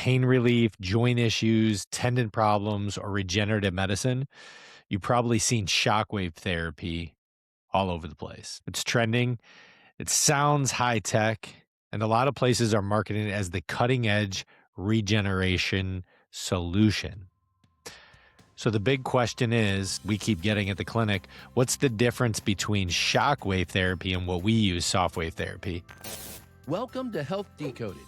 pain relief, joint issues, tendon problems, or regenerative medicine, you've probably seen shockwave therapy all over the place. It's trending, it sounds high tech, and a lot of places are marketing it as the cutting edge regeneration solution. So the big question is, we keep getting at the clinic, what's the difference between shockwave therapy and what we use, Softwave therapy? Welcome to Health Decoded,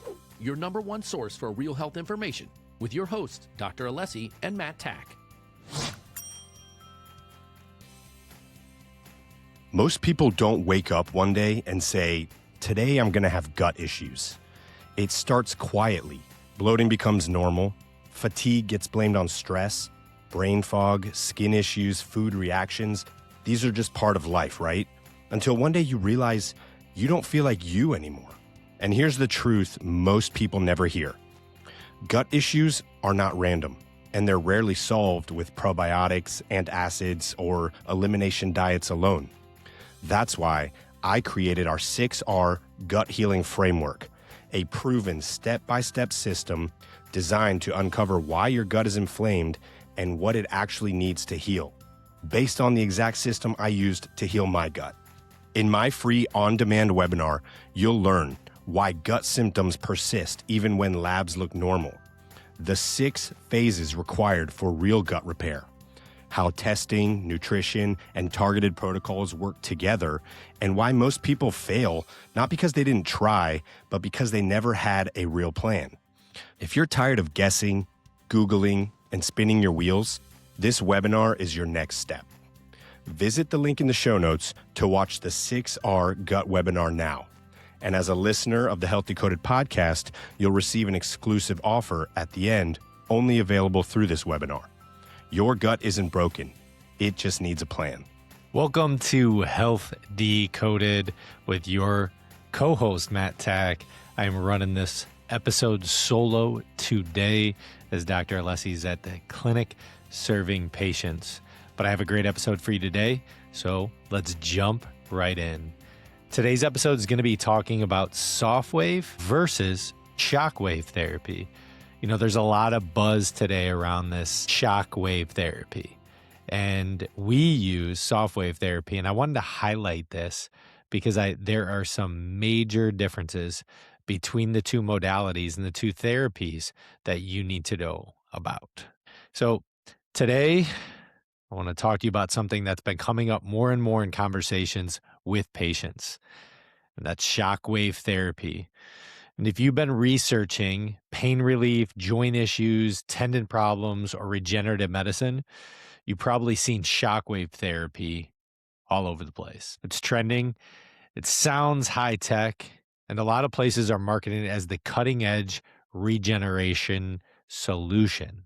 your number one source for real health information, with your hosts, Dr. Alessi and Matt Tack. Most people don't wake up one day and say, today I'm going to have gut issues. It starts quietly. Bloating becomes normal. Fatigue gets blamed on stress. Brain fog, skin issues, food reactions. These are just part of life, right? Until one day you realize you don't feel like you anymore. And here's the truth most people never hear. Gut issues are not random, and they're rarely solved with probiotics, antacids, or elimination diets alone. That's why I created our 6R Gut Healing Framework, a proven step-by-step system designed to uncover why your gut is inflamed and what it actually needs to heal, based on the exact system I used to heal my gut. In my free on-demand webinar, you'll learn why gut symptoms persist even when labs look normal, the 6 phases required for real gut repair, how testing, nutrition, and targeted protocols work together, and why most people fail, not because they didn't try, but because they never had a real plan. If you're tired of guessing, Googling, and spinning your wheels, this webinar is your next step. Visit the link in the show notes to watch the 6R Gut webinar now. And as a listener of the Health Decoded podcast, you'll receive an exclusive offer at the end, only available through this webinar. Your gut isn't broken. It just needs a plan. Welcome to Health Decoded with your co-host, Matt Tack. I'm running this episode solo today as Dr. Alessi's at the clinic serving patients. But I have a great episode for you today, so let's jump right in. Today's episode is going to be talking about Softwave versus Shockwave therapy. You know, there's a lot of buzz today around this Shockwave therapy, and we use Softwave therapy, and I wanted to highlight this because there are some major differences between the two modalities and the two therapies that you need to know about. So today, I want to talk to you about something that's been coming up more and more in conversations with patients, and that's shockwave therapy. And if you've been researching pain relief, joint issues, tendon problems, or regenerative medicine, you've probably seen shockwave therapy all over the place. It's trending, it sounds high tech, and a lot of places are marketing it as the cutting edge regeneration solution.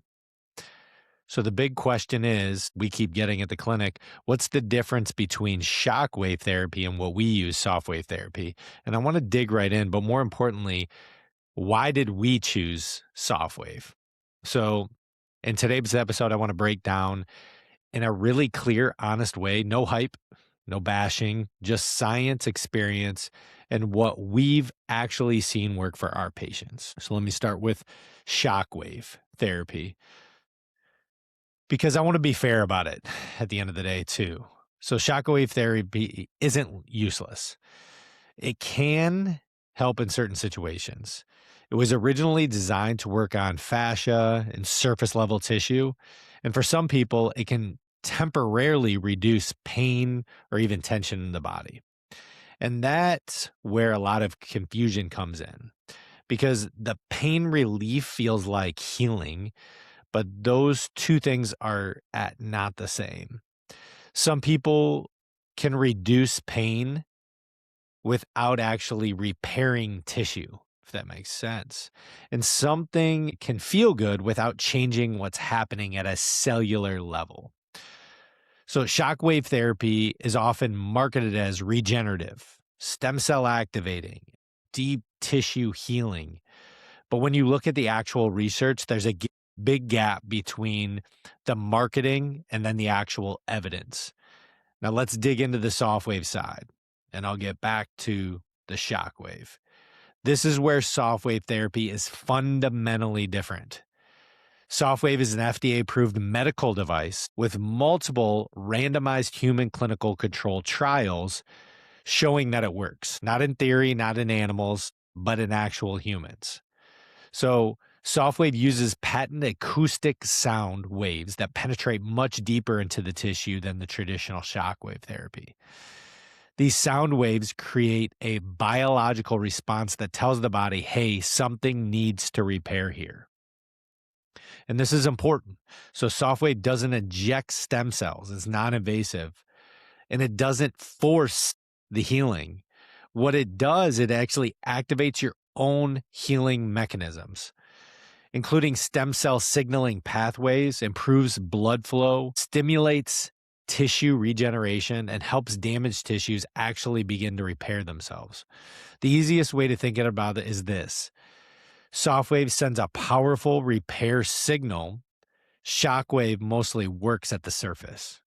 So the big question is, we keep getting at the clinic, what's the difference between shockwave therapy and what we use, Softwave therapy? And I want to dig right in, but more importantly, why did we choose Softwave? So in today's episode, I want to break down in a really clear, honest way, no hype, no bashing, just science, experience, and what we've actually seen work for our patients. So let me start with shockwave therapy, because I want to be fair about it at the end of the day too. So shockwave therapy isn't useless. It can help in certain situations. It was originally designed to work on fascia and surface level tissue. And for some people, it can temporarily reduce pain or even tension in the body. And that's where a lot of confusion comes in, because the pain relief feels like healing, but those two things are not the same. Some people can reduce pain without actually repairing tissue, if that makes sense. And something can feel good without changing what's happening at a cellular level. So shockwave therapy is often marketed as regenerative, stem cell activating, deep tissue healing. But when you look at the actual research, there's a big gap between the marketing and then the actual evidence. Now let's dig into the Softwave side, and I'll get back to the Shockwave. This is where Softwave therapy is fundamentally different. Softwave is an FDA-approved medical device with multiple randomized human clinical control trials showing that it works, not in theory, not in animals, but in actual humans. So Softwave uses patent acoustic sound waves that penetrate much deeper into the tissue than the traditional shockwave therapy. These sound waves create a biological response that tells the body, hey, something needs to repair here. And this is important. So Softwave doesn't inject stem cells. It's non-invasive. And it doesn't force the healing. What it does, it actually activates your own healing mechanisms, including stem cell signaling pathways, improves blood flow, stimulates tissue regeneration, and helps damaged tissues actually begin to repair themselves. The easiest way to think about it is this. Softwave sends a powerful repair signal. Shockwave mostly works at the surface.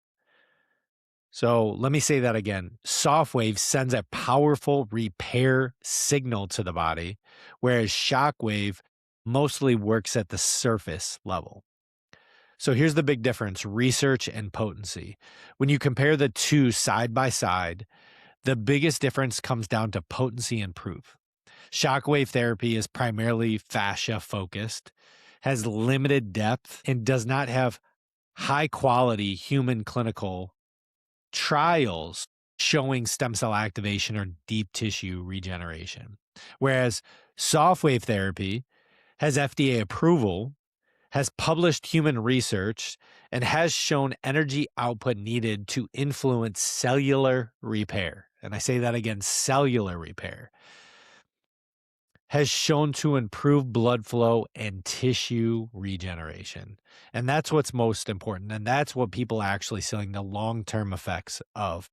So let me say that again. Softwave sends a powerful repair signal to the body, whereas shockwave mostly works at the surface level. So here's the big difference, research and potency. When you compare the two side by side, the biggest difference comes down to potency and proof. Shockwave therapy is primarily fascia focused, has limited depth, and does not have high quality human clinical trials showing stem cell activation or deep tissue regeneration. Whereas Softwave therapy has FDA approval, has published human research, and has shown energy output needed to influence cellular repair. And I say that again, cellular repair. Has shown to improve blood flow and tissue regeneration. And that's what's most important. And that's what people are actually seeing the long-term effects of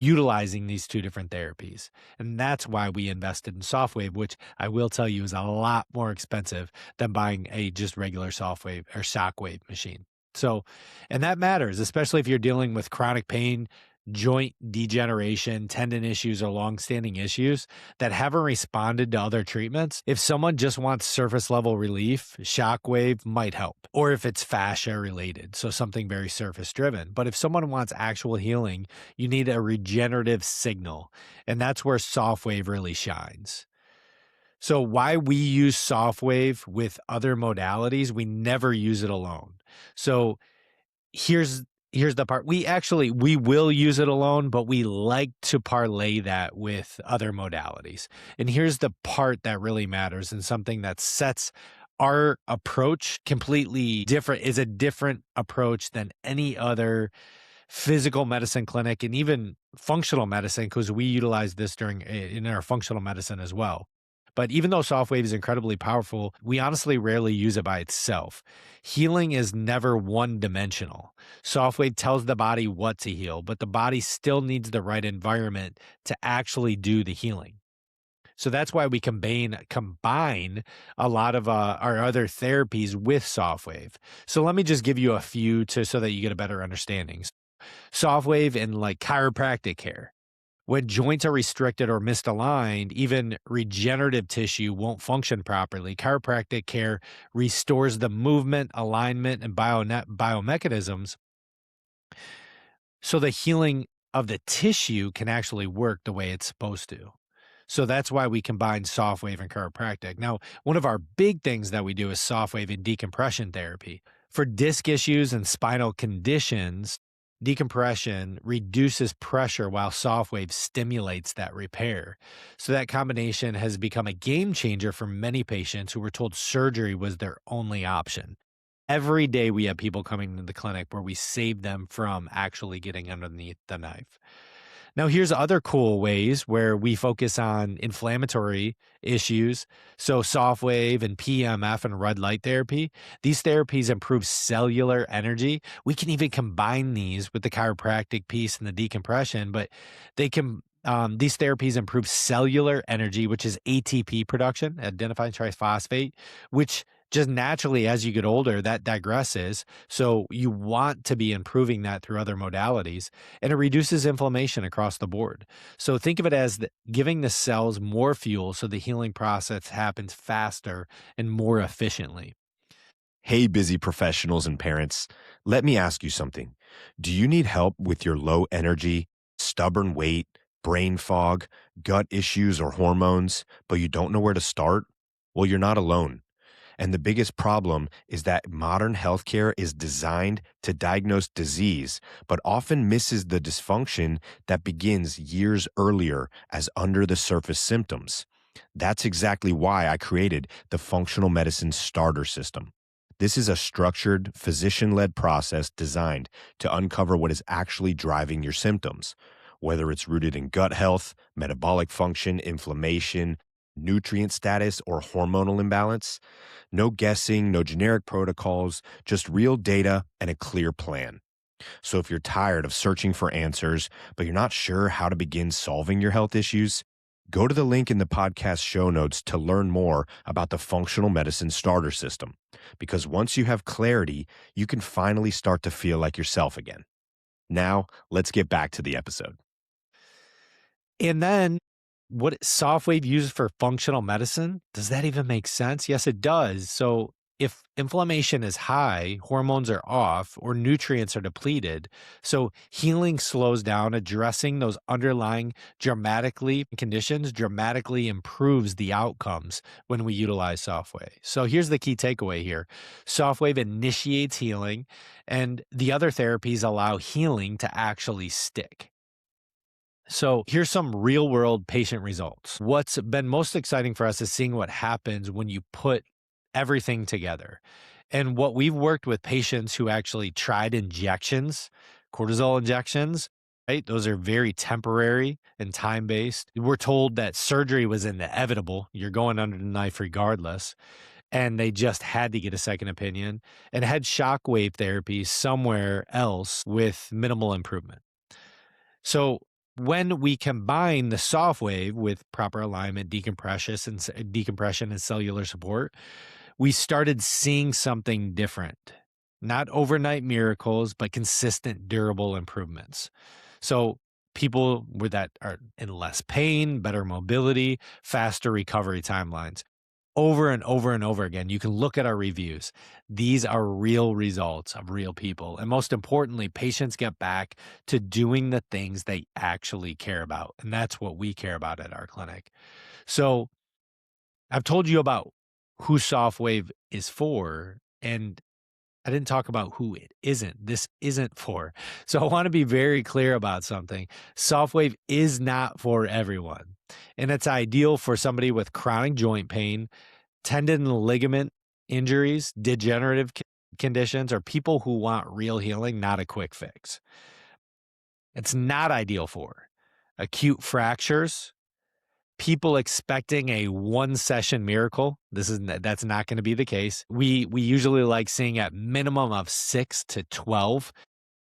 utilizing these two different therapies. And that's why we invested in Softwave, which I will tell you is a lot more expensive than buying a just regular Softwave or Shockwave machine. So, and that matters, especially if you're dealing with chronic pain, joint degeneration, tendon issues, or long-standing issues that haven't responded to other treatments. If someone just wants surface level relief, Shockwave might help. Or if it's fascia related, so something very surface driven. But if someone wants actual healing, you need a regenerative signal. And that's where Softwave really shines. So why we use Softwave with other modalities, we never use it alone. So here's the part. We will use it alone, but we like to parlay that with other modalities. And here's the part that really matters and something that sets our approach completely different, is a different approach than any other physical medicine clinic and even functional medicine, because we utilize this in our functional medicine as well. But even though Softwave is incredibly powerful, we honestly rarely use it by itself. Healing is never one-dimensional. Softwave tells the body what to heal, but the body still needs the right environment to actually do the healing. So that's why we combine a lot of our other therapies with Softwave. So let me just give you a few so that you get a better understanding. Softwave in like chiropractic care. When joints are restricted or misaligned, even regenerative tissue won't function properly. Chiropractic care restores the movement, alignment, and biomechanisms so the healing of the tissue can actually work the way it's supposed to. So that's why we combine Softwave and chiropractic. Now, one of our big things that we do is Softwave and decompression therapy. For disc issues and spinal conditions, decompression reduces pressure while Softwave stimulates that repair. So that combination has become a game changer for many patients who were told surgery was their only option. Every day we have people coming to the clinic where we save them from actually getting underneath the knife. Now, here's other cool ways where we focus on inflammatory issues. So Softwave and PMF and red light therapy, these therapies improve cellular energy. We can even combine these with the chiropractic piece and the decompression, but these therapies improve cellular energy, which is ATP production, adenosine triphosphate, which just naturally, as you get older, that digresses. So you want to be improving that through other modalities, and it reduces inflammation across the board. So think of it as giving the cells more fuel so the healing process happens faster and more efficiently. Hey, busy professionals and parents, let me ask you something. Do you need help with your low energy, stubborn weight, brain fog, gut issues, or hormones, but you don't know where to start? Well, you're not alone. And the biggest problem is that modern healthcare is designed to diagnose disease, but often misses the dysfunction that begins years earlier as under the surface symptoms. That's exactly why I created the Functional Medicine Starter System. This is a structured, physician-led process designed to uncover what is actually driving your symptoms, whether it's rooted in gut health, metabolic function, inflammation, nutrient status, or hormonal imbalance. No guessing, no generic protocols, just real data and a clear plan. So if you're tired of searching for answers, but you're not sure how to begin solving your health issues, go to the link in the podcast show notes to learn more about the Functional Medicine Starter System. Because once you have clarity, you can finally start to feel like yourself again. Now, let's get back to the episode. And then what Softwave uses for functional medicine, does that even make sense? Yes, it does. So if inflammation is high, hormones are off, or nutrients are depleted, so healing slows down, addressing those underlying conditions dramatically improves the outcomes when we utilize Softwave. So here's the key takeaway here. Softwave initiates healing, and the other therapies allow healing to actually stick. So here's some real world patient results. What's been most exciting for us is seeing what happens when you put everything together. And what we've worked with patients who actually tried injections, cortisol injections, right? Those are very temporary and time-based. We're told that surgery was inevitable. You're going under the knife regardless. And they just had to get a second opinion and had shockwave therapy somewhere else with minimal improvement. So when we combine the Softwave with proper alignment, decompression and cellular support, we started seeing something different. Not overnight miracles, but consistent, durable improvements. So people that are in less pain, better mobility, faster recovery timelines. Over and over and over again, you can look at our reviews. These are real results of real people. And most importantly, patients get back to doing the things they actually care about. And that's what we care about at our clinic. So I've told you about who Softwave is for, and I didn't talk about who it isn't. This isn't for. So I want to be very clear about something. Softwave is not for everyone. And it's ideal for somebody with chronic joint pain, tendon and ligament injuries, degenerative conditions, or people who want real healing, not a quick fix. It's not ideal for acute fractures, people expecting a one-session miracle. That's not going to be the case. We usually like seeing at minimum of 6 to 12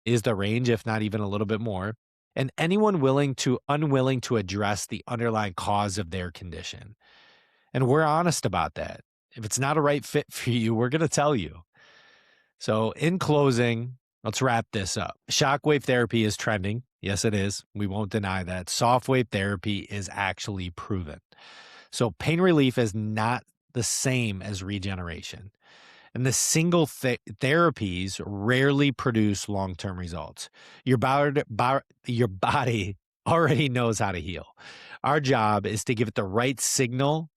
is the range, if not even a little bit more. And anyone unwilling to address the underlying cause of their condition. And we're honest about that. If it's not a right fit for you, we're going to tell you. So in closing, let's wrap this up. Shockwave therapy is trending. Yes, it is. We won't deny that. Softwave therapy is actually proven. So pain relief is not the same as regeneration. And the single therapies rarely produce long-term results. Your body already knows how to heal. Our job is to give it the right signal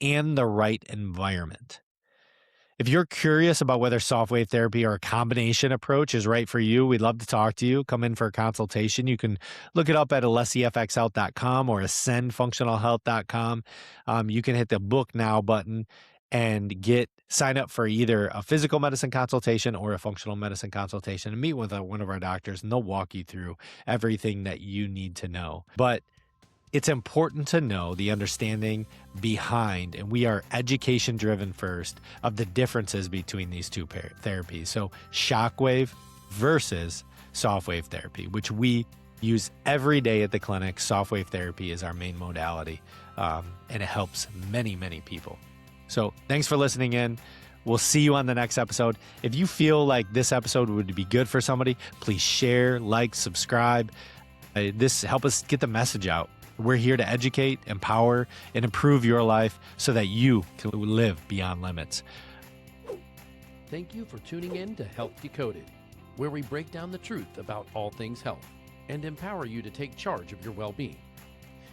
and the right environment. If you're curious about whether Softwave therapy or a combination approach is right for you, we'd love to talk to you. Come in for a consultation. You can look it up at alessiafxhealth.com or ascendfunctionalhealth.com. You can hit the book now button and sign up for either a physical medicine consultation or a functional medicine consultation and meet with one of our doctors, and they'll walk you through everything that you need to know. But it's important to know the understanding behind, and we are education driven first, of the differences between these two therapies. So Shockwave versus Softwave therapy, which we use every day at the clinic. Softwave therapy is our main modality, and it helps many, many people. So thanks for listening in. We'll see you on the next episode. If you feel like this episode would be good for somebody, please share, like, subscribe. This help us get the message out. We're here to educate, empower, and improve your life so that you can live beyond limits. Thank you for tuning in to Health Decoded, where we break down the truth about all things health and empower you to take charge of your well-being.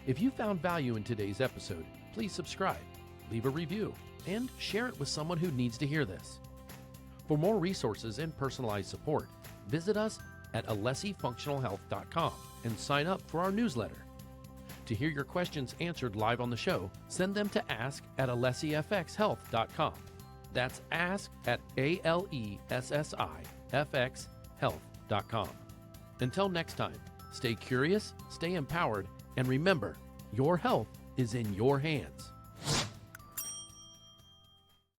If you found value in today's episode, please subscribe, leave a review, and share it with someone who needs to hear this. For more resources and personalized support, visit us at alessifunctionalhealth.com and sign up for our newsletter. To hear your questions answered live on the show, send them to ask@alessifxhealth.com. That's ask at ALESSIFXhealth.com. Until next time, stay curious, stay empowered, and remember, your health is in your hands.